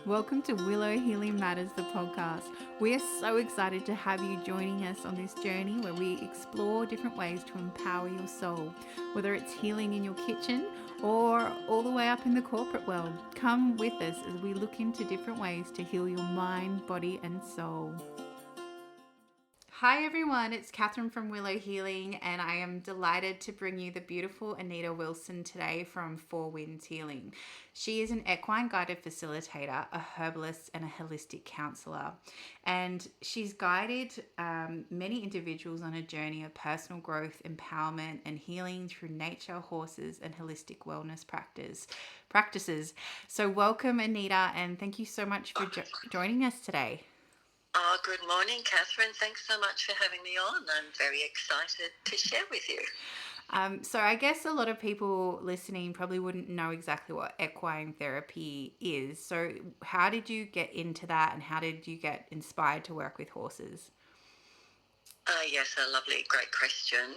Welcome to Willow Healing Matters, the podcast. We are so excited to have you joining us on this journey where we explore different ways to empower your soul, whether it's healing in your kitchen or all the way up in the corporate world. Come with us as we look into different ways to heal your mind, body, and soul. Hi everyone, it's Catherine from Willow Healing, and I am delighted to bring you the beautiful Anita Wilson today from Four Winds Healing. She is an equine-guided facilitator, a herbalist, and a holistic counsellor, and she's guided many individuals on a journey of personal growth, empowerment, and healing through nature, horses, and holistic wellness practices. So, welcome, Anita, and thank you so much for joining us today. Good morning, Catherine. Thanks so much for having me on. I'm very excited to share with you. So I guess a lot of people listening probably wouldn't know exactly what equine therapy is. So how did you get into that, and how did you get inspired to work with horses? Yes, a lovely, great question.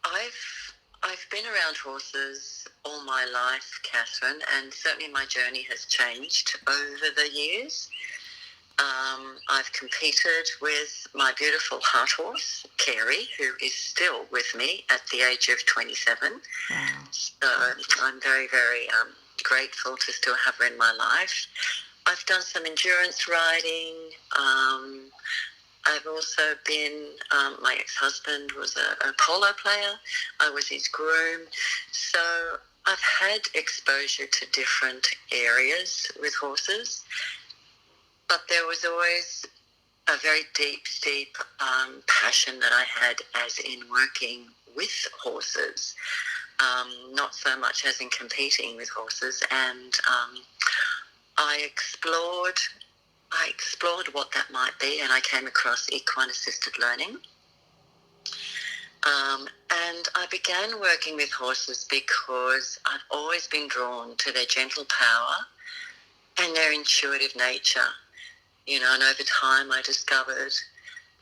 I've been around horses all my life, Catherine, and certainly my journey has changed over the years. I've competed with my beautiful heart horse, Carey, who is still with me at the age of 27. Wow. So I'm very, very grateful to still have her in my life. I've done some endurance riding. I've also been, my ex-husband was a polo player. I was his groom. So I've had exposure to different areas with horses. But there was always a very deep passion that I had as in working with horses, not so much as in competing with horses. And I explored what that might be, and I came across equine-assisted learning. And I began working with horses because I've always been drawn to their gentle power and their intuitive nature. You know, and over time I discovered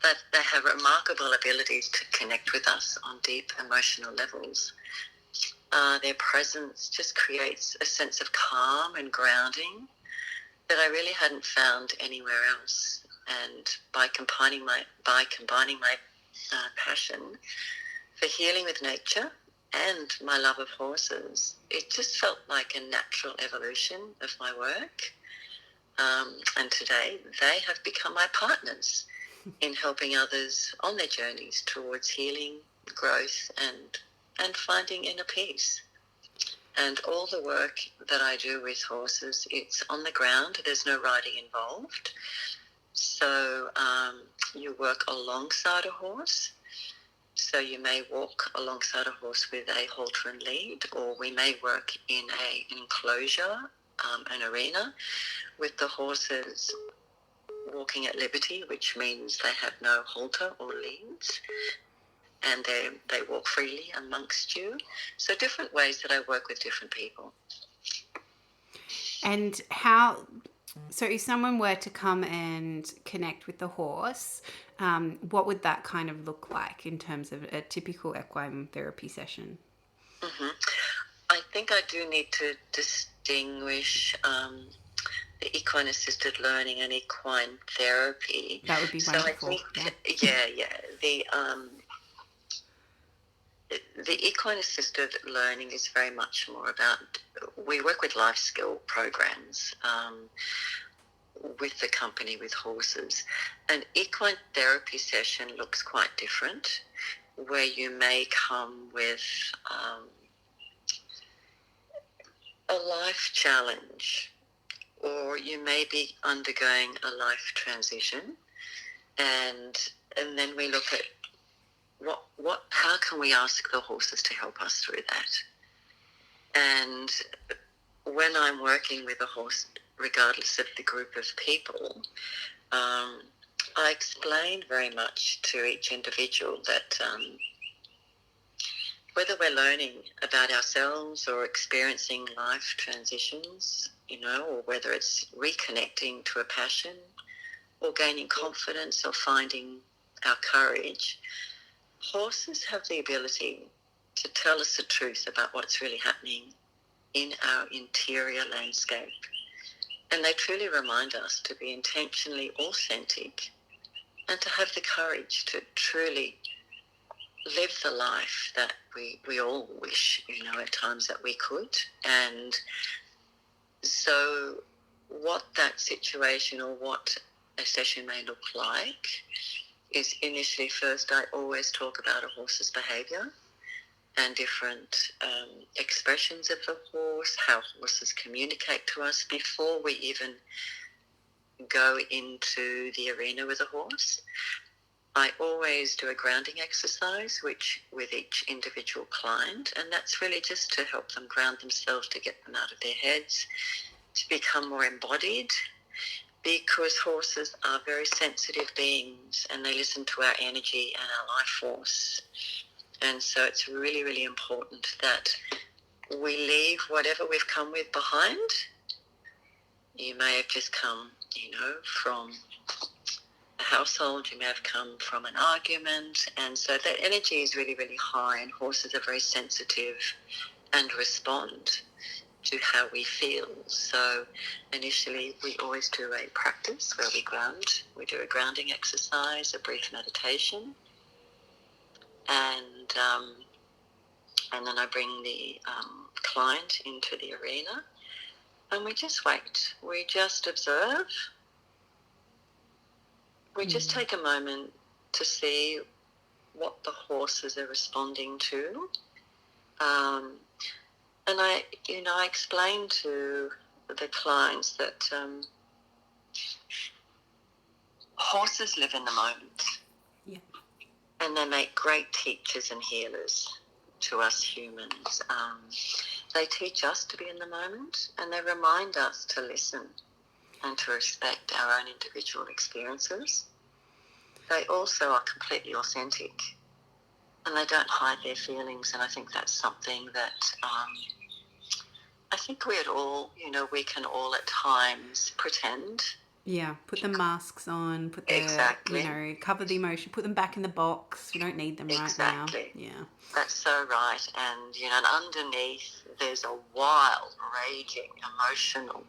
that they have remarkable abilities to connect with us on deep emotional levels. Their presence just creates a sense of calm and grounding that I really hadn't found anywhere else. And by combining my passion for healing with nature and my love of horses, it just felt like a natural evolution of my work. And today they have become my partners in helping others on their journeys towards healing, growth, and finding inner peace. And all the work that I do with horses, it's on the ground. There's no riding involved. So you work alongside a horse. So you may walk alongside a horse with a halter and lead, or we may work in an enclosure, an arena, with the horses walking at liberty, which means they have no halter or leads, and they walk freely amongst you. So different ways that I work with different people. And so if someone were to come and connect with the horse, what would that kind of look like in terms of a typical equine therapy session? Mm-hmm. I think I do need to distinguish the equine-assisted learning and equine therapy. That would be wonderful. So I think, the equine-assisted learning is very much more about, we work with life skill programs with the company with horses. An equine therapy session looks quite different, where you may come with a life challenge, or you may be undergoing a life transition, and then we look at how can we ask the horses to help us through that. And when I'm working with a horse, regardless of the group of people, I explain very much to each individual that whether we're learning about ourselves or experiencing life transitions, you know, or whether it's reconnecting to a passion or gaining confidence or finding our courage, horses have the ability to tell us the truth about what's really happening in our interior landscape. And they truly remind us to be intentionally authentic and to have the courage to truly live the life that we all wish, at times that we could. And so what that situation or what a session may look like is initially, first, I always talk about a horse's behaviour and different expressions of the horse, how horses communicate to us before we even go into the arena with a horse. I always do a grounding exercise, which with each individual client, and that's really just to help them ground themselves, to get them out of their heads, to become more embodied, because horses are very sensitive beings and they listen to our energy and our life force. And so it's really, really important that we leave whatever we've come with behind. You may have just come, from a household, you may have come from an argument, and so that energy is really, really high, and horses are very sensitive and respond to how we feel. So initially we always do a practice where we ground. We do a grounding exercise, a brief meditation, and then I bring the client into the arena, and we just wait. We just observe. We just take a moment to see what the horses are responding to. And I explain to the clients that horses live in the moment. Yeah. And they make great teachers and healers to us humans. They teach us to be in the moment, and they remind us to listen and to respect our own individual experiences. They also are completely authentic, and they don't hide their feelings, and I think that's something that I think we can all at times pretend. Yeah, put the masks on, put the, Exactly. Cover the emotion, put them back in the box. We don't need them right now. Exactly. Yeah. That's so right. And, and underneath there's a wild, raging, emotional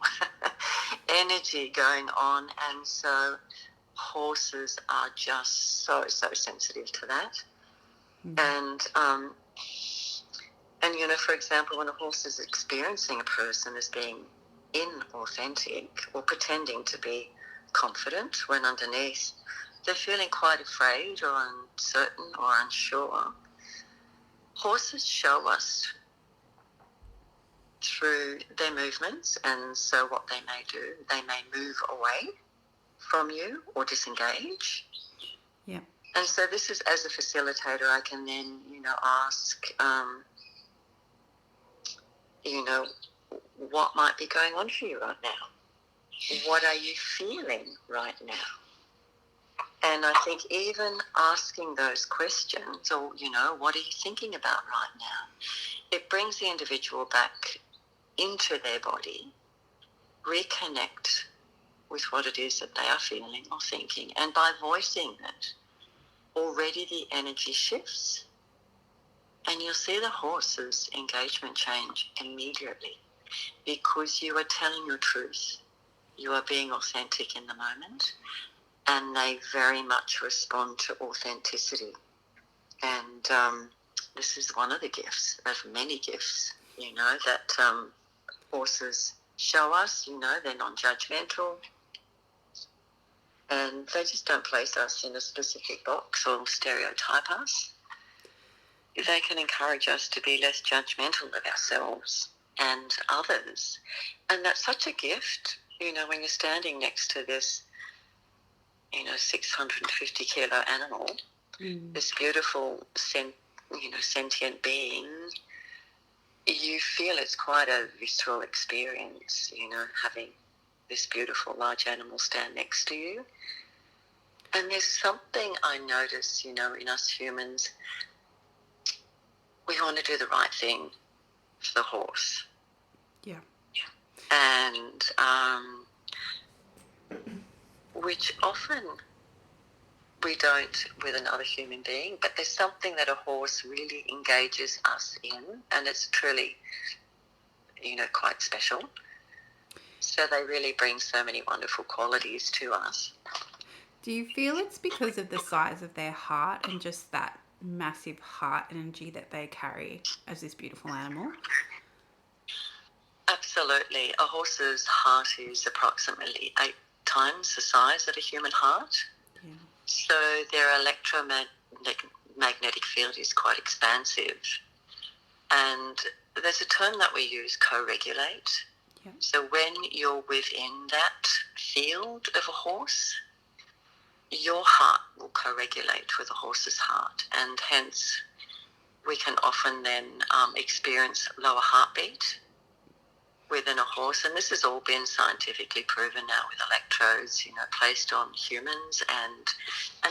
energy going on. And so horses are just so, so sensitive to that. Mm-hmm. And, for example, when a horse is experiencing a person as being inauthentic or pretending to be confident, when underneath they're feeling quite afraid or uncertain or unsure, horses show us through their movements. And so what they may do, they may move away from you or disengage. Yeah. And so this is, as a facilitator, I can then, ask, what might be going on for you right now? What are you feeling right now? And I think even asking those questions, or, what are you thinking about right now? It brings the individual back into their body, reconnect with what it is that they are feeling or thinking. And by voicing it, already the energy shifts, and you'll see the horse's engagement change immediately, because you are telling your truth. You are being authentic in the moment, and they very much respond to authenticity. And this is one of the gifts of many gifts, that horses show us. They're non-judgmental, and they just don't place us in a specific box or stereotype us. They can encourage us to be less judgmental of ourselves and others. And that's such a gift, when you're standing next to this, 650 kilo animal, this beautiful, sentient being. You feel it's quite a visceral experience, having this beautiful large animal stand next to you. And there's something I notice, in us humans. We want to do the right thing for the horse. Yeah. And which often we don't with another human being, but there's something that a horse really engages us in, and it's truly, quite special. So they really bring so many wonderful qualities to us. Do you feel it's because of the size of their heart and just that massive heart energy that they carry as this beautiful animal? Absolutely. A horse's heart is approximately 8 times the size of a human heart. Yeah. So their electromagnetic field is quite expansive. And there's a term that we use, co-regulate. Yeah. So when you're within that field of a horse, your heart will co-regulate with a horse's heart, and hence we can often then experience lower heartbeat within a horse. And this has all been scientifically proven now with electrodes, placed on humans, and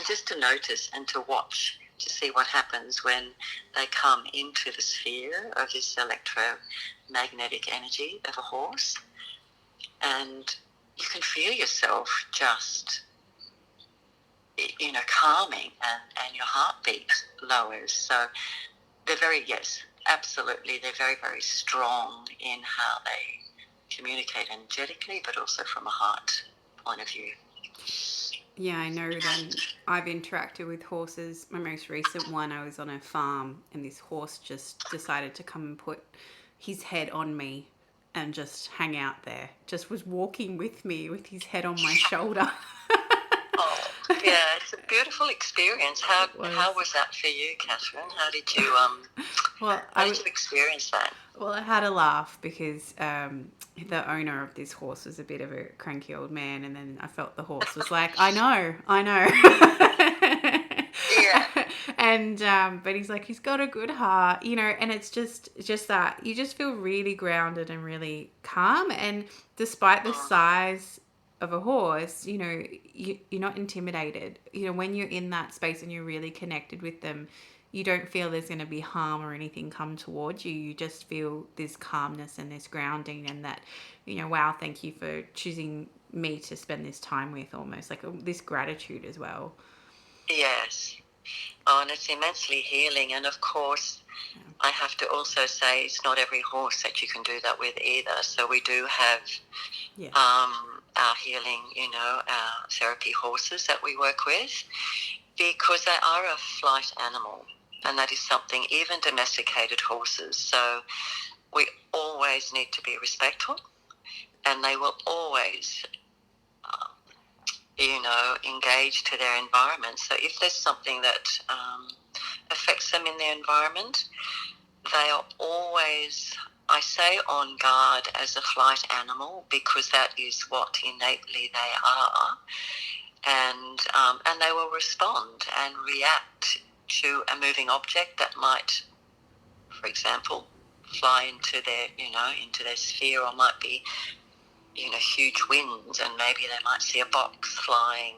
just to notice and to watch to see what happens when they come into the sphere of this electromagnetic energy of a horse. And you can feel yourself just calming, and your heartbeat lowers. So they're absolutely, they're very, very strong in how they communicate energetically, but also from a heart point of view. Yeah, I know that I've interacted with horses. My most recent one, I was on a farm and this horse just decided to come and put his head on me and just hang out there. Just was walking with me with his head on my shoulder. Oh, yeah, it's a beautiful experience. How was that for you, Catherine? How did you experience that? Well, I had a laugh because the owner of this horse was a bit of a cranky old man, and then I felt the horse was like, I know. Yeah. And but he's like, he's got a good heart, and it's just that you just feel really grounded and really calm, and despite the size of a horse, you're not intimidated. When you're in that space and you're really connected with them, you don't feel there's going to be harm or anything come towards you. You just feel this calmness and this grounding, and that, wow, thank you for choosing me to spend this time with, almost like this gratitude as well. Yes. Oh, and it's immensely healing. And of course, I have to also say it's not every horse that you can do that with either. So we do have our healing, our therapy horses that we work with, because they are a flight animal. And that is something, even domesticated horses. So we always need to be respectful, and they will always, engage to their environment. So if there's something that affects them in their environment, they are always, I say, on guard as a flight animal, because that is what innately they are. And they will respond and react to a moving object that might, for example, fly into their sphere, or might be, huge winds, and maybe they might see a box flying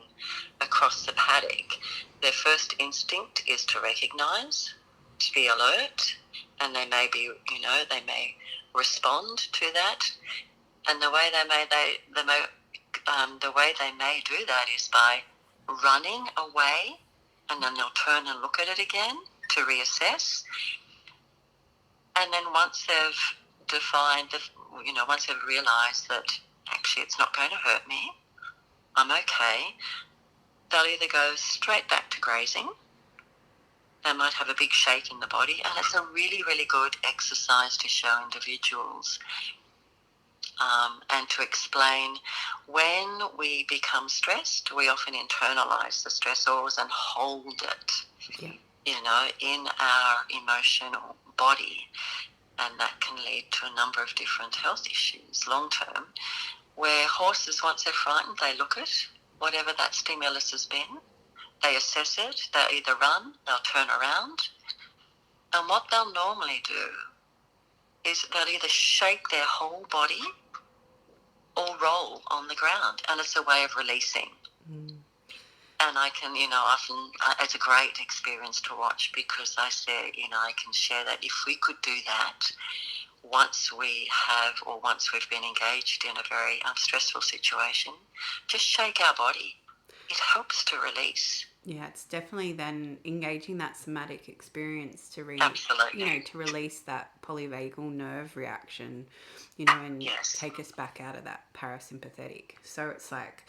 across the paddock. Their first instinct is to recognize, to be alert, and they may respond to that. And the way they may do that is by running away, and then they'll turn and look at it again to reassess. And then once they've once they've realised that actually it's not going to hurt me, I'm okay, they'll either go straight back to grazing. They might have a big shake in the body, and it's a really, really good exercise to show individuals and to explain. When we become stressed, we often internalise the stressors and hold it, in our emotional body, and that can lead to a number of different health issues long term, where horses, once they're frightened, they look at whatever that stimulus has been, they assess it, they'll either run, they'll turn around, and what they'll normally do is they'll either shake their whole body or roll on the ground, and it's a way of releasing. And I can, often, it's a great experience to watch, because I say, I can share that if we could do that once we've been engaged in a very stressful situation, just shake our body. It helps to release. Yeah, it's definitely then engaging that somatic experience to Absolutely. to release that polyvagal nerve reaction, and Yes. take us back out of that parasympathetic. So it's like,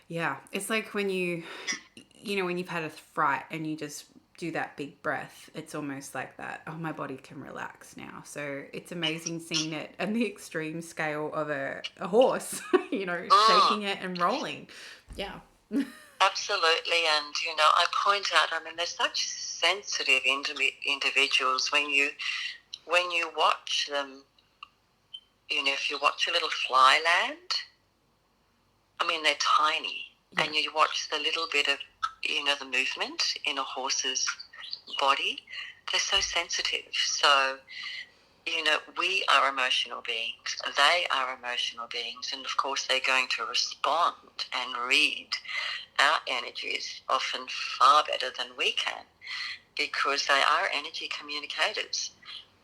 yeah, it's like when when you've had a fright and you just do that big breath, it's almost like that. Oh, my body can relax now. So it's amazing seeing it on the extreme scale of a horse, Mm, shaking it and rolling. Yeah. absolutely. And, I point out, I mean, they're such sensitive individuals when you watch them, if you watch a little fly land, I mean, they're tiny. Yeah. And you watch the little bit of, the movement in a horse's body, they're so sensitive. So, we are emotional beings. They are emotional beings. And of course, they're going to respond and read our energies often far better than we can, because they are energy communicators.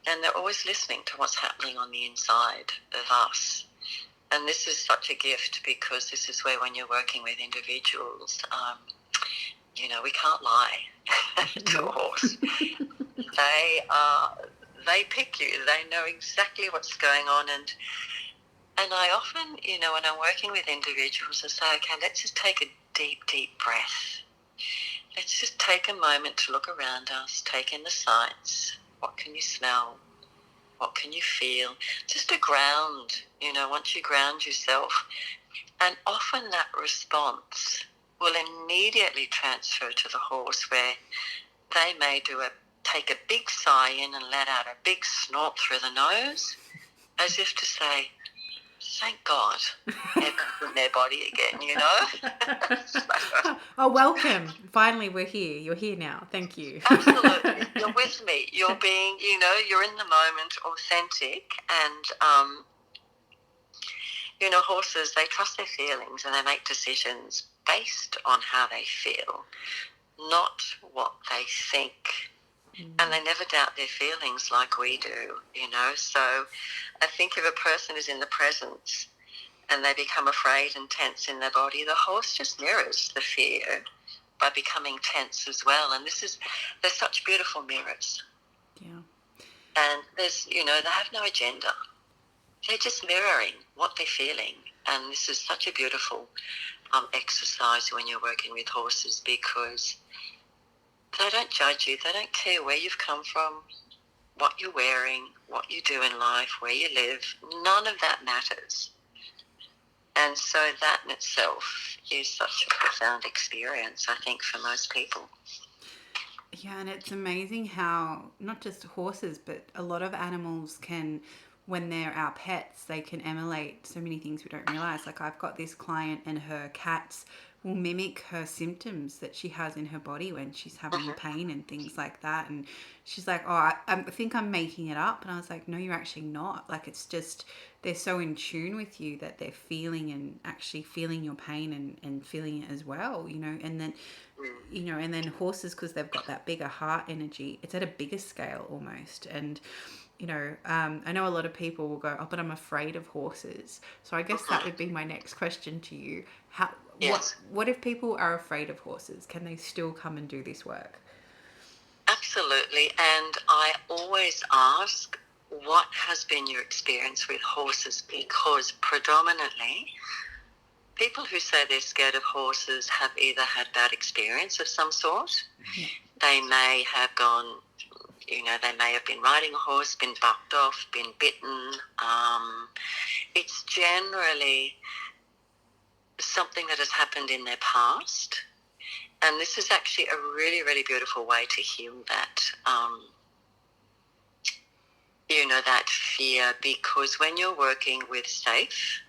And they're always listening to what's happening on the inside of us. And this is such a gift, because this is where, when you're working with individuals, we can't lie to a horse. They pick you. They know exactly what's going on. And I often, when I'm working with individuals, I say, okay, let's just take a deep, deep breath. Let's just take a moment to look around us, take in the sights. What can you smell? What can you feel? Just to ground, once you ground yourself. And often that response will immediately transfer to the horse, where they may take a big sigh in and let out a big snort through the nose, as if to say, thank God, they're in their body again, So, Oh, welcome. Finally, we're here. You're here now. Thank you. absolutely. You're with me. You're being, you're in the moment, authentic. And, horses, they trust their feelings and they make decisions based on how they feel, not what they think. And they never doubt their feelings like we do, So I think if a person is in the presence and they become afraid and tense in their body, the horse just mirrors the fear by becoming tense as well. And they're such beautiful mirrors. Yeah. And they have no agenda. They're just mirroring what they're feeling. And this is such a beautiful exercise when you're working with horses, because they don't judge you. They don't care where you've come from, what you're wearing, what you do in life, where you live. None of that matters. And so that in itself is such a profound experience, I think, for most people. Yeah, and it's amazing how not just horses, but a lot of animals can, when they're our pets, they can emulate so many things we don't realize. Like, I've got this client and her cats will mimic her symptoms that she has in her body when she's having pain and things like that. And she's like, oh, I think I'm making it up. And I was like, no, you're actually not. Like, it's just, they're so in tune with you that they're feeling and actually feeling your pain and feeling it as well, and then and then horses, because they've got that bigger heart energy, it's at a bigger scale almost. And I know a lot of people will go, oh, but I'm afraid of horses. So I guess that would be my next question to you. Yes. What if people are afraid of horses? Can they still come and do this work? Absolutely. And I always ask, what has been your experience with horses? Because predominantly, people who say they're scared of horses have either had bad experience of some sort. Yeah. They may have gone, they may have been riding a horse, been bucked off, been bitten. It's generally something that has happened in their past. And this is actually a really, really beautiful way to heal that, that fear, because when you're working with safe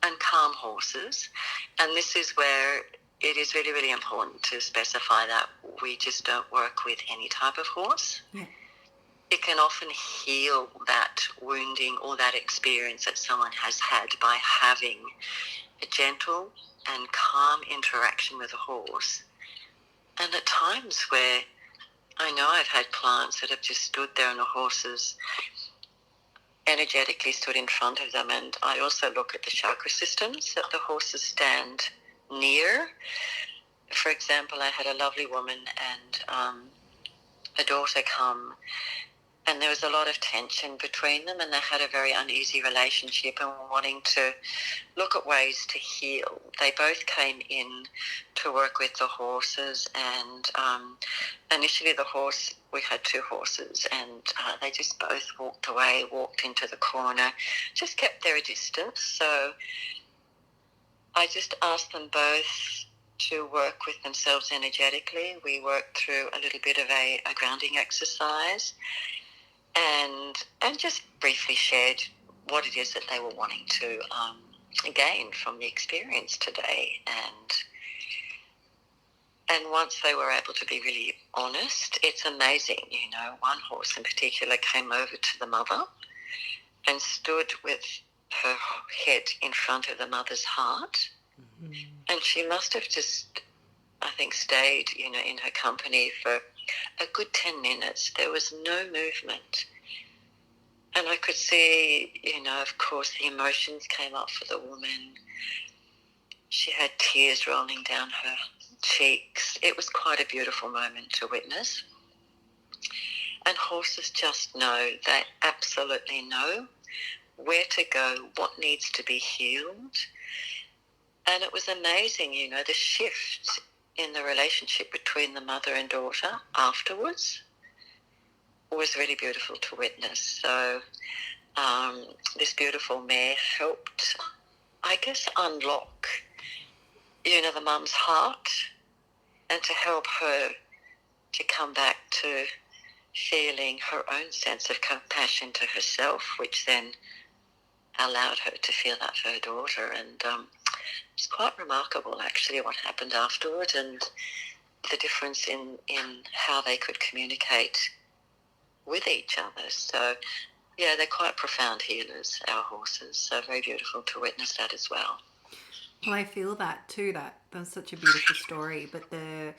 and calm horses, and this is where it is really, really important to specify that we just don't work with any type of horse. Yeah. It can often heal that wounding or that experience that someone has had by having a gentle and calm interaction with a horse. And at times where I know I've had clients that have just stood there and the horses energetically stood in front of them, and I also look at the chakra systems that the horses stand near. for example, I had a lovely woman and a daughter come, and there was a lot of tension between them, and they had a very uneasy relationship and were wanting to look at ways to heal. They both came in to work with the horses, and initially we had two horses, and they just both walked away, walked into the corner, just kept their distance. So I just asked them both to work with themselves energetically. We worked through a little bit of a grounding exercise, and just briefly shared what it is that they were wanting to gain from the experience today. And once they were able to be really honest, it's amazing. One horse in particular came over to the mother and stood with her head in front of the mother's heart. Mm-hmm. And she must have just, I think, stayed, in her company for a good 10 minutes. There was no movement. And I could see, of course, the emotions came up for the woman. She had tears rolling down her cheeks. It was quite a beautiful moment to witness. And horses just know, they absolutely know where to go, what needs to be healed. And it was amazing, the shift in the relationship between the mother and daughter afterwards was really beautiful to witness. So this beautiful mare helped, I guess, unlock, the mum's heart, and to help her to come back to feeling her own sense of compassion to herself, which then allowed her to feel that for her daughter. And it's quite remarkable, actually, what happened afterward, and the difference in how they could communicate with each other. So, yeah, they're quite profound healers, our horses. So very beautiful to witness that as well. Well, I feel that too. That's such a beautiful story. But the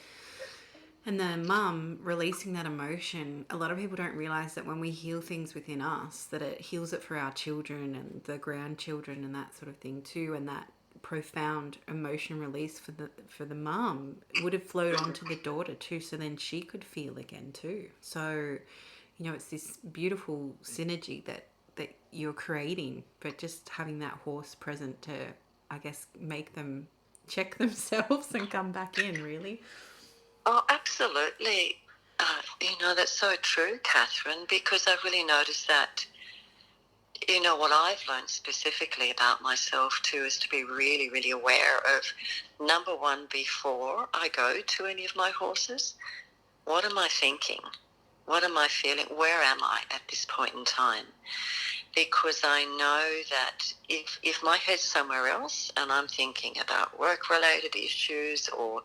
mum releasing that emotion, a lot of people don't realize that when we heal things within us, that it heals it for our children and the grandchildren and that sort of thing too. And that profound emotion release for the mum would have flowed on to the daughter too, so then she could feel again too. So, it's this beautiful synergy that you're creating, but just having that horse present to, I guess, make them check themselves and come back in, really. Oh, absolutely. That's so true, Catherine, because I've really noticed that, what I've learned specifically about myself too is to be really, really aware of, number one, before I go to any of my horses, what am I thinking? What am I feeling? Where am I at this point in time? Because I know that if my head's somewhere else and I'm thinking about work-related issues or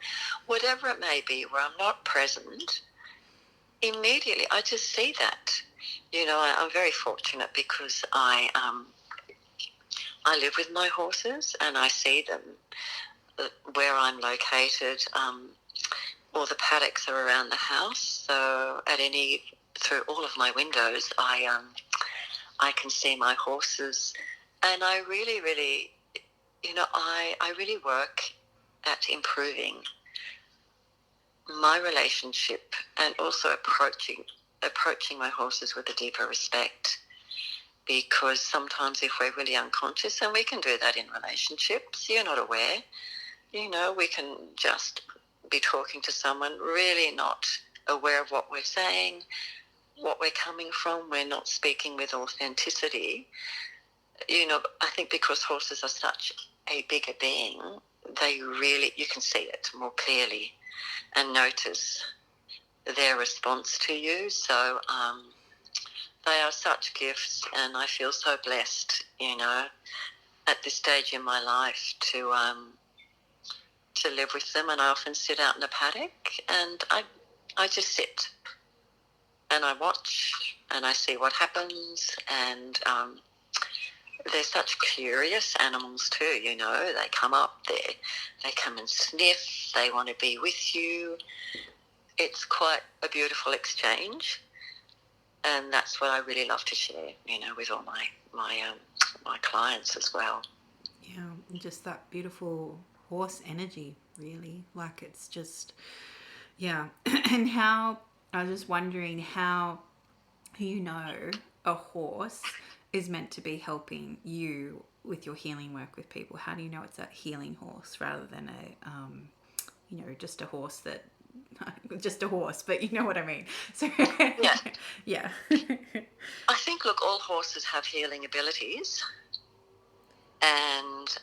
whatever it may be where I'm not present, immediately I just see that. I'm very fortunate because I live with my horses and I see them where I'm located. All the paddocks are around the house, so through all of my windows, I can see my horses, and I really, really, I really work at improving my relationship and also approaching my horses with a deeper respect. Because sometimes if we're really unconscious, and we can do that in relationships, you're not aware, we can just be talking to someone really not aware of what we're saying, what we're coming from. We're not speaking with authenticity. I think because horses are such a bigger being, you can see it more clearly and notice their response to you. So they are such gifts, and I feel so blessed, at this stage in my life to live with them. And I often sit out in a paddock and I just sit and I watch and I see what happens. And they're such curious animals too, they come up there, they come and sniff, they want to be with you. It's quite a beautiful exchange, and that's what I really love to share, with all my clients as well. Yeah, just that beautiful horse energy, really. Like it's just, yeah. And how, I was just wondering how you know a horse is meant to be helping you with your healing work with people. How do you know it's a healing horse rather than a, just a horse that, just a horse, but you know what I mean. So, Yeah. yeah. I think, look, all horses have healing abilities. And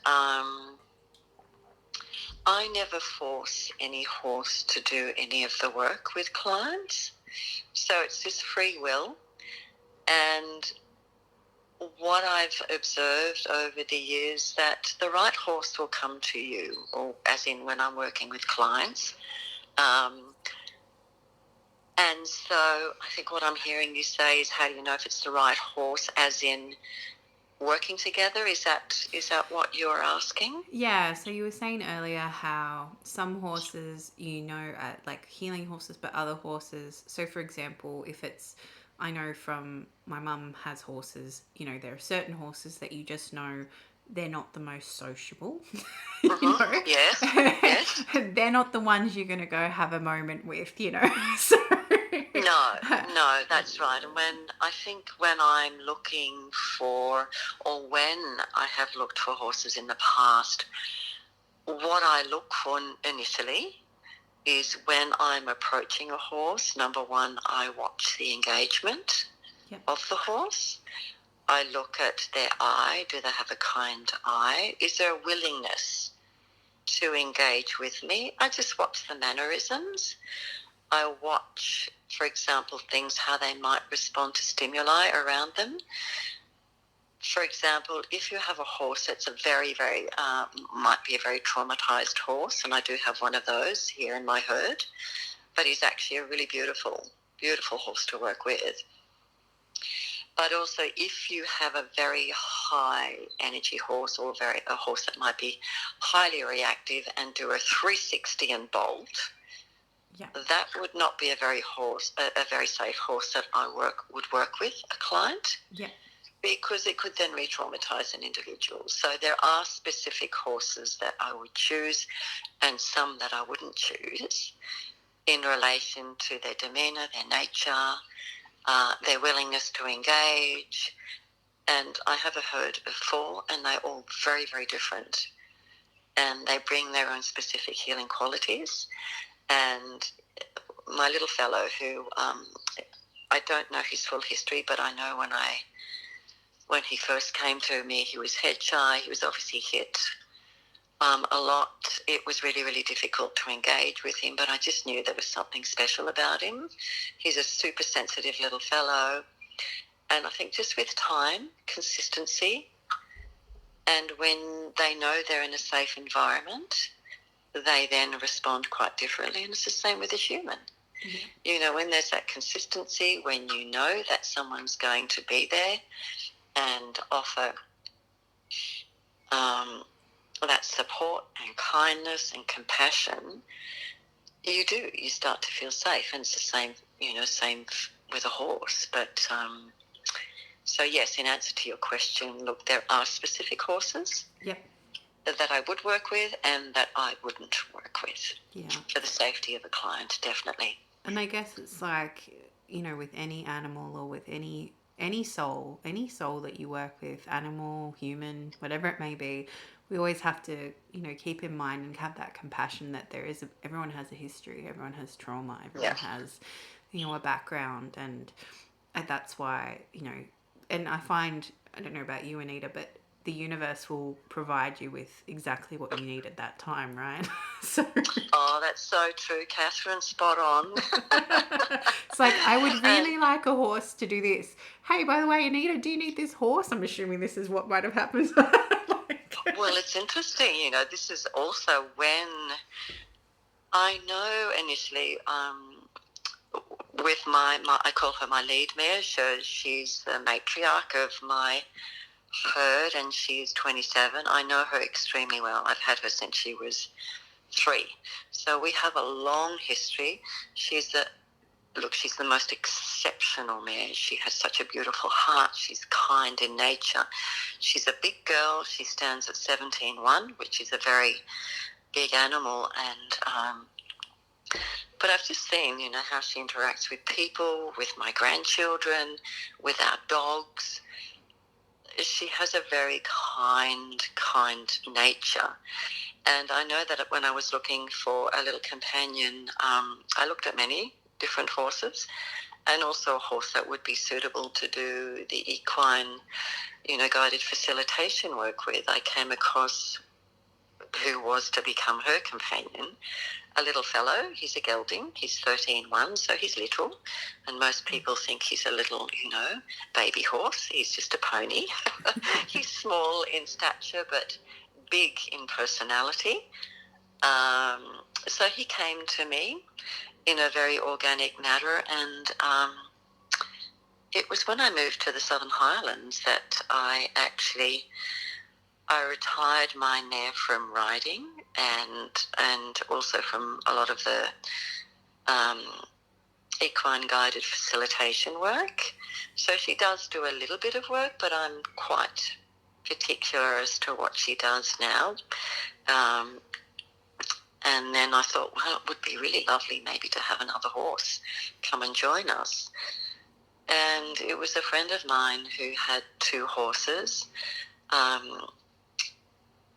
I never force any horse to do any of the work with clients. So it's just free will. And what I've observed over the years, that the right horse will come to you, or as in when I'm working with clients. And so I think what I'm hearing you say is, how do you know if it's the right horse, as in working together? Is that what you're asking? Yeah, so you were saying earlier how some horses, like healing horses, but other horses. So, for example, if it's, I know from my mum has horses, there are certain horses that you just know they're not the most sociable. Yes, yes. They're not the ones you're going to go have a moment with, So, No, that's right. And when I'm looking for, or when I have looked for horses in the past, what I look for initially is, when I'm approaching a horse, number one, I watch the engagement of the horse. I look at their eye. Do they have a kind eye? Is there a willingness to engage with me? I just watch the mannerisms. I watch, for example, things, how they might respond to stimuli around them. For example, if you have a horse that's a very, very, might be a very traumatized horse, and I do have one of those here in my herd, but he's actually a really beautiful, beautiful horse to work with. But also, if you have a very high energy horse, or a horse that might be highly reactive and do a 360 and bolt, that would not be a very safe horse that I would work with a client. Yeah. Because it could then re-traumatize an individual. So there are specific horses that I would choose, and some that I wouldn't choose, in relation to their demeanour, their nature, their willingness to engage. And I have a herd of 4, and they're all very, very different. And they bring their own specific healing qualities. And my little fellow, who I don't know his full history, but I know when he first came to me, he was head shy. He was obviously hit a lot. It was really, really difficult to engage with him, but I just knew there was something special about him. He's a super sensitive little fellow. And I think just with time, consistency, and when they know they're in a safe environment, they then respond quite differently. And it's the same with a human. Mm-hmm. When there's that consistency, when you know that someone's going to be there and offer that support and kindness and compassion, you start to feel safe. And it's the same, same with a horse. But so yes, in answer to your question, look, there are specific horses that I would work with and that I wouldn't work with. Yeah. For the safety of a client, definitely. And I guess it's like, with any animal, or with any soul that you work with, animal, human, whatever it may be, we always have to, keep in mind and have that compassion that everyone has a history, everyone has trauma, everyone has, a background, and that's why, and I find, I don't know about you, Anita, but the universe will provide you with exactly what you need at that time, right? So. Oh, that's so true, Catherine. Spot on. It's like, I would really like a horse to do this. Hey, by the way, Anita, do you need this horse? I'm assuming this is what might have happened. Well, it's interesting. This is also when I know initially with my I call her my lead mare. She's the matriarch of my herd, and she's 27. I know her extremely well. I've had her since she was 3. So we have a long history. She's the most exceptional mare. She has such a beautiful heart. She's kind in nature. She's a big girl. She stands at 17.1, which is a very big animal, and but I've just seen, how she interacts with people, with my grandchildren, with our dogs. She has a very kind nature. And I know that when I was looking for a little companion, I looked at many different horses, and also a horse that would be suitable to do the equine, guided facilitation work with. I came across who was to become her companion, a little fellow. He's a gelding. He's 13.1, so he's little. And most people think he's a little, baby horse. He's just a pony. He's small in stature, but big in personality. So he came to me in a very organic manner, and it was when I moved to the Southern Highlands that I retired my mare from riding, and also from a lot of the equine guided facilitation work. So she does do a little bit of work, but I'm quite particular as to what she does now. And then I thought, well, it would be really lovely maybe to have another horse come and join us. And it was a friend of mine who had 2 horses.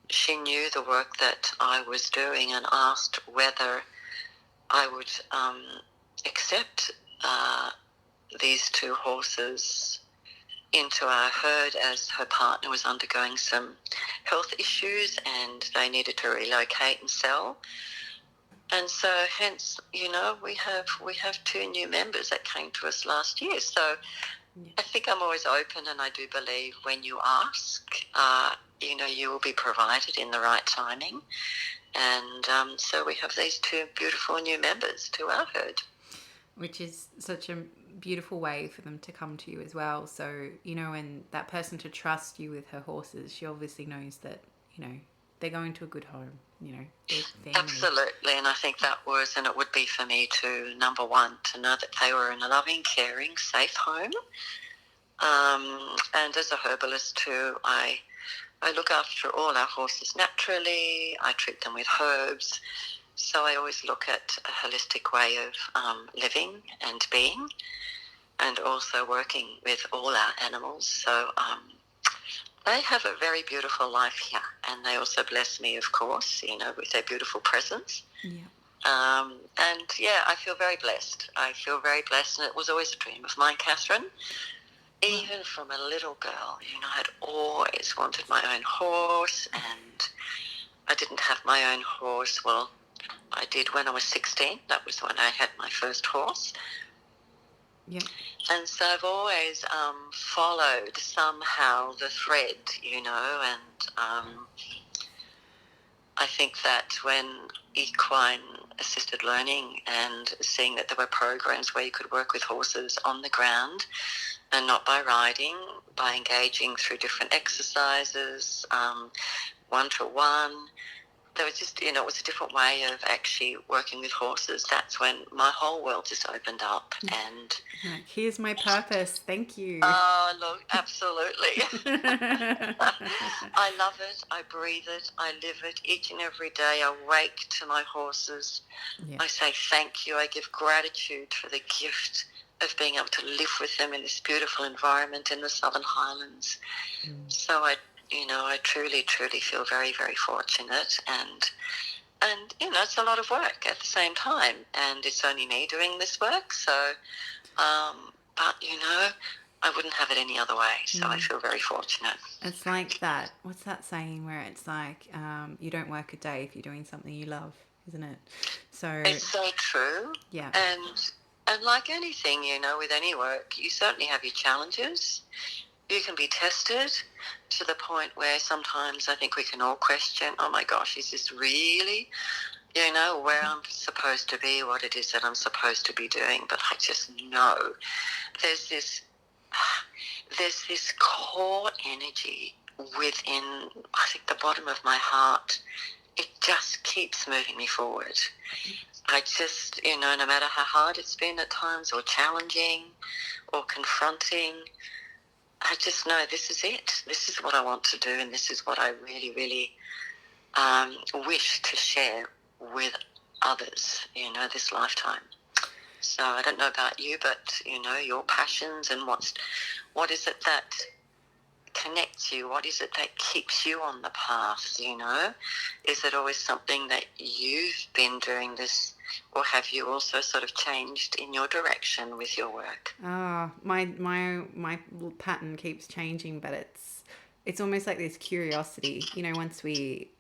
She knew the work that I was doing and asked whether I would accept these 2 horses into our herd, as her partner was undergoing some health issues and they needed to relocate and sell. And so hence, we have 2 new members that came to us last year. So I think I'm always open, and I do believe when you ask, you will be provided in the right timing. And so we have these 2 beautiful new members to our herd. Which is such a beautiful way for them to come to you as well. So, and that person to trust you with her horses, she obviously knows that, they're going to a good home, their family. Absolutely, and I think that was, and it would be for me too, number one, to know that they were in a loving, caring, safe home. And as a herbalist too, I look after all our horses naturally. I treat them with herbs. So I always look at a holistic way of living and being, and also working with all our animals. So they have a very beautiful life here, and they also bless me, of course, with their beautiful presence. Yeah. And yeah, I feel very blessed. And it was always a dream of mine, Catherine. Even from a little girl, I had always wanted my own horse, and I didn't have my own horse. Well, I did when I was 16. That was when I had my first horse. Yeah. And so I've always followed somehow the thread, and I think that when equine assisted learning and seeing that there were programs where you could work with horses on the ground and not by riding, by engaging through different exercises, one-to-one, there was just, it was a different way of actually working with horses. That's when my whole world just opened up. And here's my purpose. Thank you. Oh, look, absolutely. I love it. I breathe it. I live it each and every day. I wake to my horses. Yeah. I say thank you. I give gratitude for the gift of being able to live with them in this beautiful environment in the Southern Highlands. So I truly, truly feel very, very fortunate, and it's a lot of work at the same time, and it's only me doing this work. So, but I wouldn't have it any other way. So I feel very fortunate. It's like that. What's that saying where it's like, you don't work a day if you're doing something you love, isn't it? So it's so true. Yeah. And like anything, with any work, you certainly have your challenges. You can be tested to the point where sometimes I think we can all question, oh my gosh, is this really, where I'm supposed to be, what it is that I'm supposed to be doing? But I just know there's this core energy within, I think, the bottom of my heart. It just keeps moving me forward. I just, no matter how hard it's been at times, or challenging, or confronting, I just know this is it. This is what I want to do, and this is what I really, really wish to share with others, this lifetime. So I don't know about you, but, your passions and what is it that connects you? What is it that keeps you on the path, Is it always something that you've been doing this, or have you also sort of changed in your direction with your work? My pattern keeps changing, but it's almost like this curiosity. Once we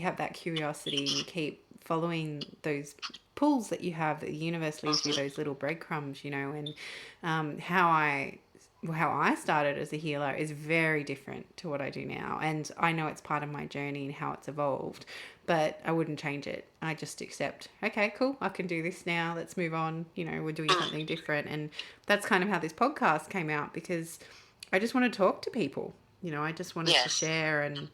have that curiosity, and you keep following those pulls that you have, that the universe leaves you those little breadcrumbs, and how I started as a healer is very different to what I do now. And I know it's part of my journey and how it's evolved, but I wouldn't change it. I just accept, okay, cool, I can do this now. Let's move on. We're doing something different. And that's kind of how this podcast came out, because I just want to talk to people. I just wanted to share, and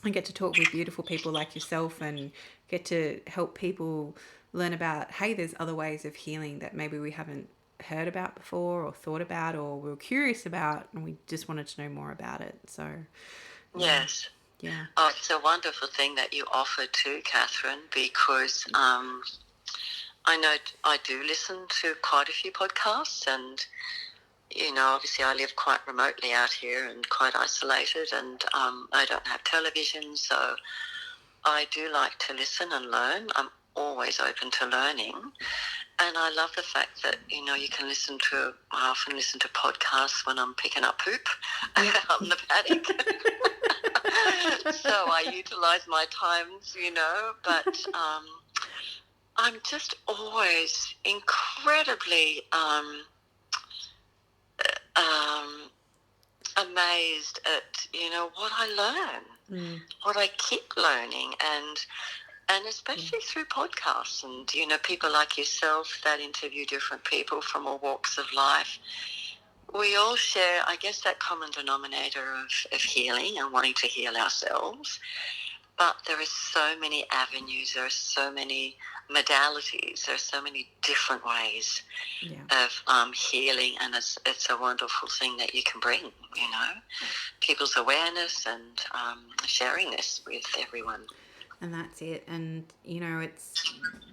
I get to talk with beautiful people like yourself, and get to help people learn about, hey, there's other ways of healing that maybe we haven't heard about before, or thought about, or we were curious about, and we just wanted to know more about it. So yes. Yeah. Oh, it's a wonderful thing that you offer too, Catherine, because I know I do listen to quite a few podcasts, and obviously I live quite remotely out here and quite isolated, and I don't have television, so I do like to listen and learn. I'm always open to learning. And I love the fact that, you can I often listen to podcasts when I'm picking up poop out in the paddock. So I utilise my times, but I'm just always incredibly amazed at, what I learn, what I keep learning, and especially through podcasts and, people like yourself that interview different people from all walks of life. We all share, I guess, that common denominator of healing and wanting to heal ourselves. But there are so many avenues, there are so many modalities, there are so many different ways of healing, and it's a wonderful thing that you can bring, people's awareness and sharing this with everyone. And that's it. And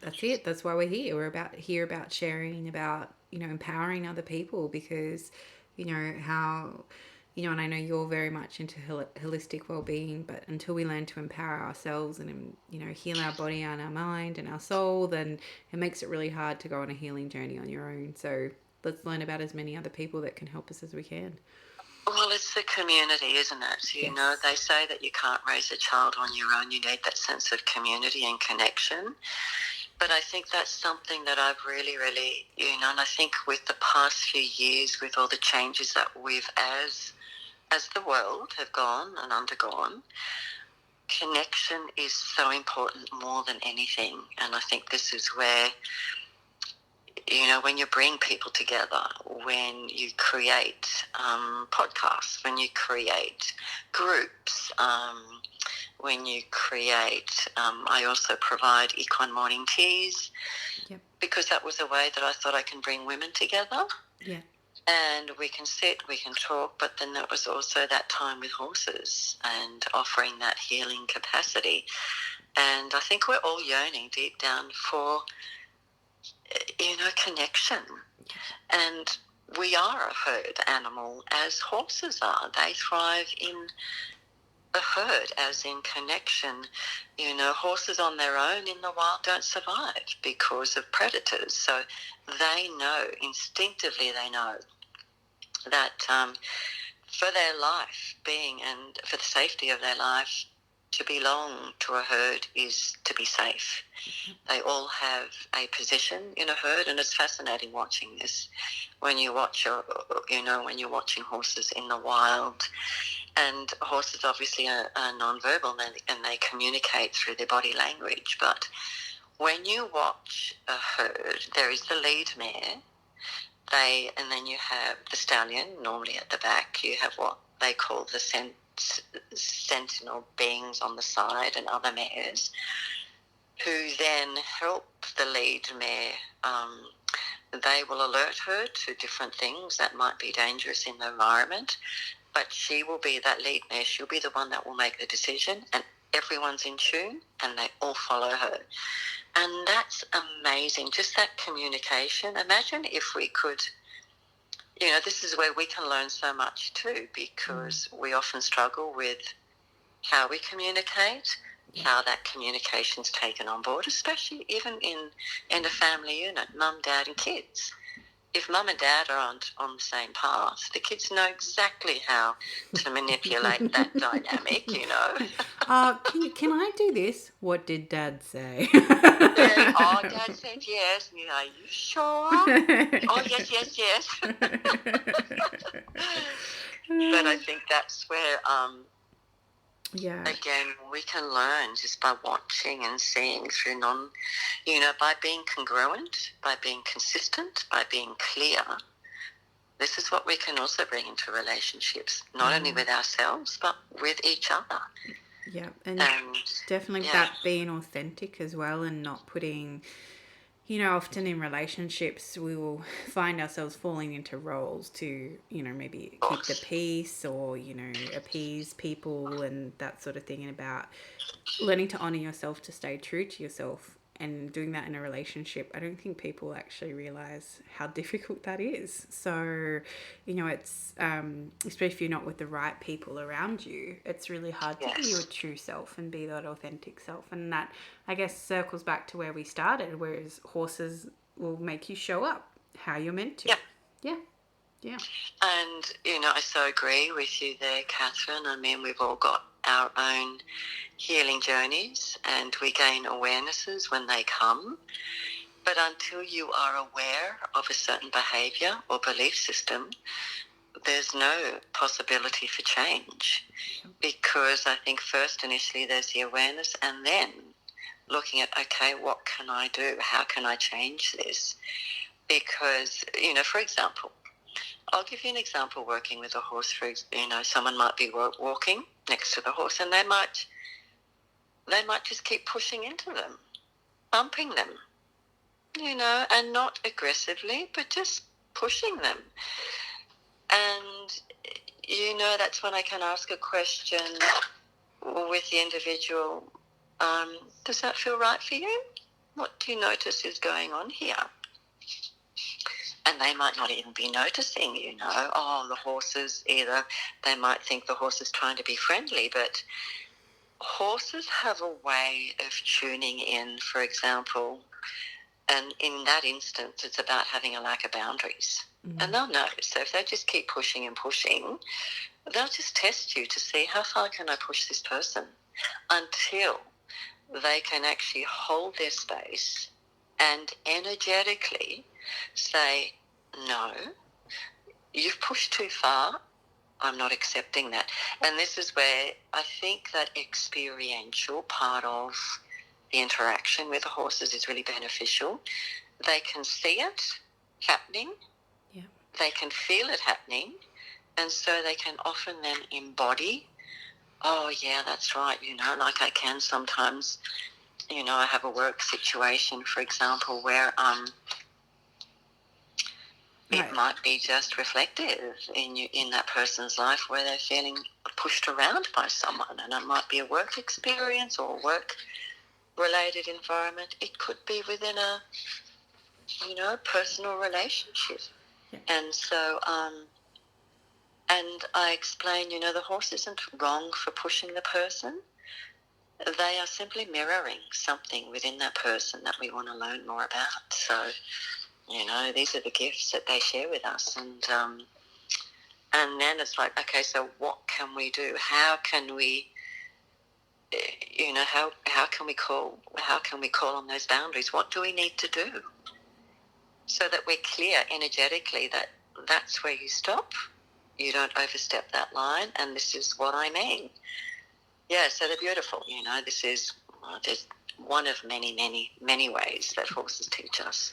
that's it. That's why we're here. We're about sharing, about empowering other people, because how and I know you're very much into holistic well-being, but until we learn to empower ourselves and heal our body and our mind and our soul, then it makes it really hard to go on a healing journey on your own. So let's learn about as many other people that can help us as we can. Well, it's the community, isn't it? Yes. They say that you can't raise a child on your own. You need that sense of community and connection. But I think that's something that I've really, really, and I think with the past few years, with all the changes that we've, as the world, have gone and undergone, connection is so important more than anything. And I think this is where, when you bring people together, when you create podcasts, when you create groups, when you create, I also provide equine morning teas, because that was a way that I thought I can bring women together. Yeah. And we can sit, we can talk, but then there was also that time with horses and offering that healing capacity. And I think we're all yearning deep down for connection. And we are a herd animal, as horses are. They thrive in a herd, as in connection. Horses on their own in the wild don't survive because of predators. So they know, instinctively they know, that for their life being, and for the safety of their life, to belong to a herd is to be safe. They all have a position in a herd, and it's fascinating watching this. When you watch, when you're watching horses in the wild, and horses obviously are non-verbal, and they communicate through their body language. But when you watch a herd, there is the lead mare, and then you have the stallion, normally at the back. You have what they call the sentinel beings on the side, and other mares, who then help the lead mare. They will alert her to different things that might be dangerous in the environment, but she will be that lead mare. She'll be the one that will make the decision, and everyone's in tune and they all follow her. And that's amazing, just that communication. Imagine if we could, this is where we can learn so much too, because we often struggle with how we communicate, how that communication's taken on board, especially even in a family unit, mum, dad and kids. If mum and dad aren't on the same path, the kids know exactly how to manipulate that dynamic, Can I do this? What did Dad say? Yeah, oh, Dad said yes. And are you sure? Oh, yes. But I think that's where, again, we can learn just by watching and seeing through by being congruent, by being consistent, by being clear. This is what we can also bring into relationships, not only with ourselves, but with each other. Yeah, and definitely that being authentic as well, and not putting, often in relationships we will find ourselves falling into roles to, maybe keep the peace or, appease people and that sort of thing, and about learning to honour yourself, to stay true to yourself. And doing that in a relationship, I don't think people actually realise how difficult that is. So, it's, especially if you're not with the right people around you, it's really hard to be your true self and be that authentic self. And that, I guess, circles back to where we started, whereas horses will make you show up how you're meant to. Yeah. And, I so agree with you there, Catherine. I mean, we've all got our own healing journeys and we gain awarenesses when they come. But until you are aware of a certain behaviour or belief system, there's no possibility for change. Because I think first initially there's the awareness, and then looking at, okay, what can I do? How can I change this? Because, for example, I'll give you an example working with a horse. Someone might be walking next to the horse and they might just keep pushing into them, bumping them, and not aggressively, but just pushing them. And, that's when I can ask a question with the individual, does that feel right for you? What do you notice is going on here? And they might not even be noticing, the horses either. They might think the horse is trying to be friendly, but horses have a way of tuning in, for example, and in that instance, it's about having a lack of boundaries. And they'll know. So if they just keep pushing and pushing, they'll just test you to see how far can I push this person until they can actually hold their space and energetically say, no, you've pushed too far. I'm not accepting that. And this is where I think that experiential part of the interaction with the horses is really beneficial. They can see it happening. Yeah. They can feel it happening. And so they can often then embody, oh, yeah, that's right, like I can sometimes, I have a work situation, for example, where it might be just reflective in that person's life where they're feeling pushed around by someone, and it might be a work experience or work-related environment. It could be within a, personal relationship. Yeah. And so, and I explain, the horse isn't wrong for pushing the person. They are simply mirroring something within that person that we want to learn more about. So, these are the gifts that they share with us. And then it's like, okay, so what can we do? How can we, how can we call on those boundaries? What do we need to do so that we're clear energetically that that's where you stop, you don't overstep that line, and this is what I mean. Yeah, so they're beautiful. This is there's one of many, many, many ways that horses teach us.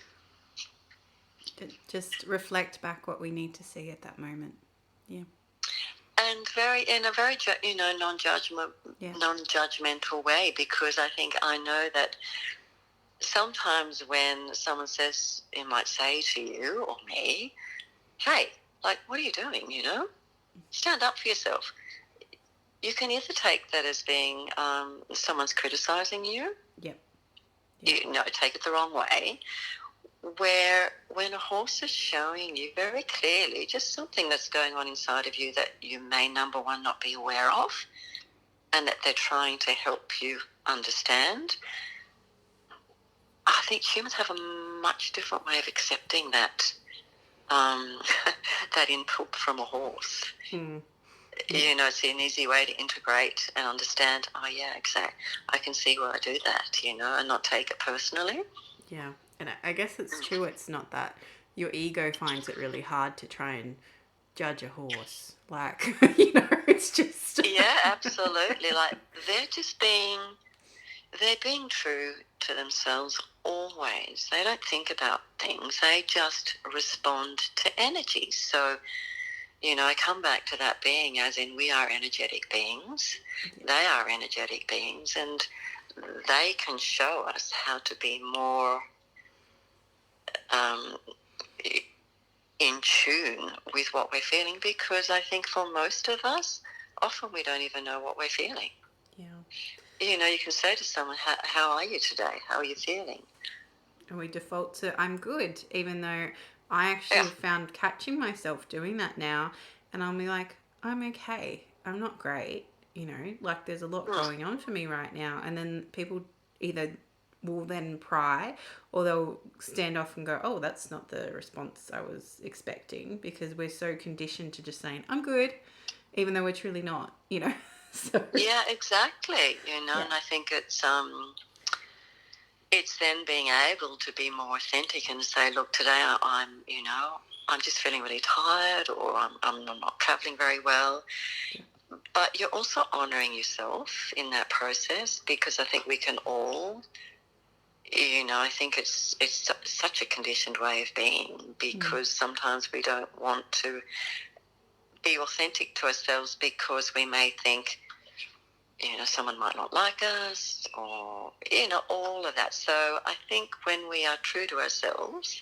Just reflect back what we need to see at that moment. Yeah. And in a very non-judgmental way, because I know that sometimes when someone says, it might say to you or me, hey, like, what are you doing, stand up for yourself. you can either take that as being someone's criticizing you, Yep. take it the wrong way, where when a horse is showing you very clearly just something that's going on inside of you that you may, number one, not be aware of, and that they're trying to help you understand, I think humans have a much different way of accepting that that input from a horse. It's an easy way to integrate and understand, oh yeah, exactly, I can see why I do that, and not take it personally. Yeah. And I guess it's true. It's not that your ego finds it really hard to try and judge a horse. Like, it's just. Yeah, absolutely. Like, they're being true to themselves always. They don't think about things. They just respond to energy. So, I come back to that being as in we are energetic beings. They are energetic beings, and they can show us how to be more in tune with what we're feeling, because I think for most of us, often we don't even know what we're feeling. Yeah. You can say to someone, how are you today? How are you feeling? And we default to, I'm good, even though I actually have found catching myself doing that now, and I'll be like, I'm okay. I'm not great. Like there's a lot going on for me right now. And then people either will then pry, or they'll stand off and go, oh, that's not the response I was expecting, because we're so conditioned to just saying, I'm good, even though we're truly not, So. Yeah, exactly. And I think it's then being able to be more authentic and say, look, today I'm just feeling really tired, or I'm not traveling very well. Yeah. But you're also honouring yourself in that process, because I think we can all, I think it's such a conditioned way of being, because sometimes we don't want to be authentic to ourselves because we may think, someone might not like us, or, all of that. So I think when we are true to ourselves,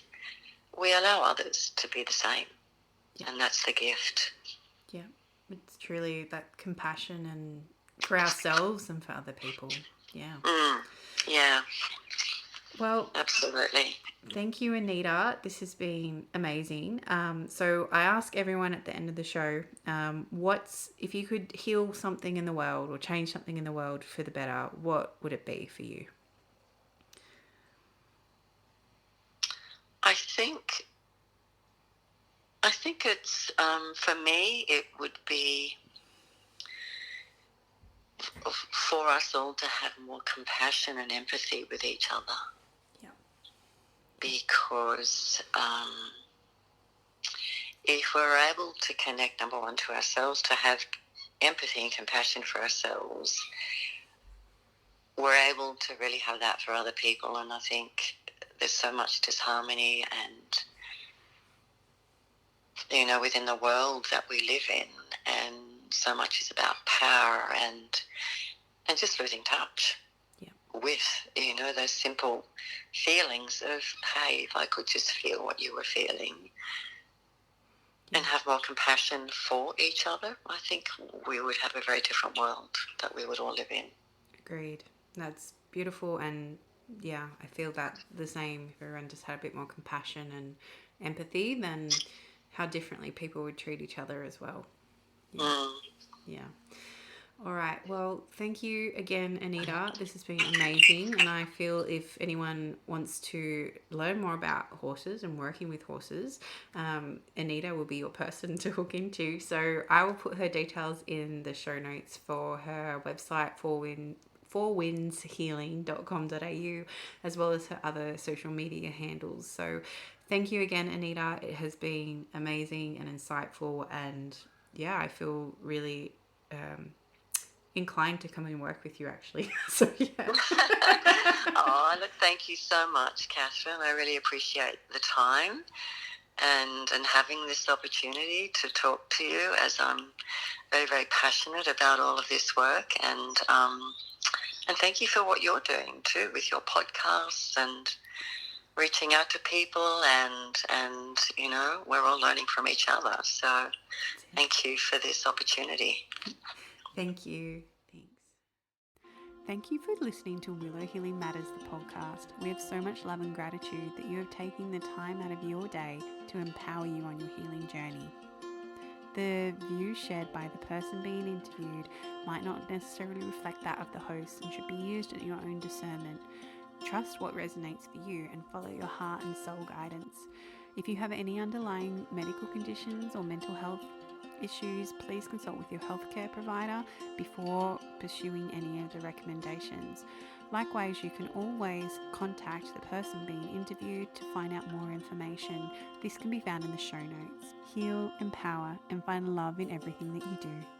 we allow others to be the same. Yeah. And that's the gift. Yeah. It's truly that compassion and for ourselves and for other people. Yeah. Yeah. Well, absolutely. Thank you, Anita. This has been amazing. So I ask everyone at the end of the show, if you could heal something in the world or change something in the world for the better, what would it be for you? I think it's, for me, it would be for us all to have more compassion and empathy with each other. Yeah. Because if we're able to connect, number one, to ourselves, to have empathy and compassion for ourselves, we're able to really have that for other people. And I think there's so much disharmony and, within the world that we live in, and so much is about power and just losing touch with, those simple feelings of, hey, if I could just feel what you were feeling and have more compassion for each other, I think we would have a very different world that we would all live in. Agreed. That's beautiful, and yeah, I feel that the same. If everyone just had a bit more compassion and empathy, then how differently people would treat each other as well. Yeah. Yeah. All right. Well, thank you again, Anita. This has been amazing. And I feel if anyone wants to learn more about horses and working with horses, Anita will be your person to hook into. So I will put her details in the show notes for her website, fourwindshealing.com.au, as well as her other social media handles. So thank you again, Anita. It has been amazing and insightful. And yeah, I feel really inclined to come and work with you, actually. So yeah. Oh, look, thank you so much, Catherine. I really appreciate the time and having this opportunity to talk to you, as I'm very, very passionate about all of this work, and thank you for what you're doing too with your podcasts and reaching out to people, and we're all learning from each other. So thank you for this opportunity. Thank you. Thanks. Thank you for listening to Willow Healing Matters, the podcast. We have so much love and gratitude that you have taken the time out of your day to empower you on your healing journey. The views shared by the person being interviewed might not necessarily reflect that of the host and should be used at your own discernment. Trust what resonates for you and follow your heart and soul guidance. If you have any underlying medical conditions or mental health issues, please consult with your healthcare provider before pursuing any of the recommendations. Likewise, you can always contact the person being interviewed to find out more information. This can be found in the show notes. Heal, empower, and find love in everything that you do.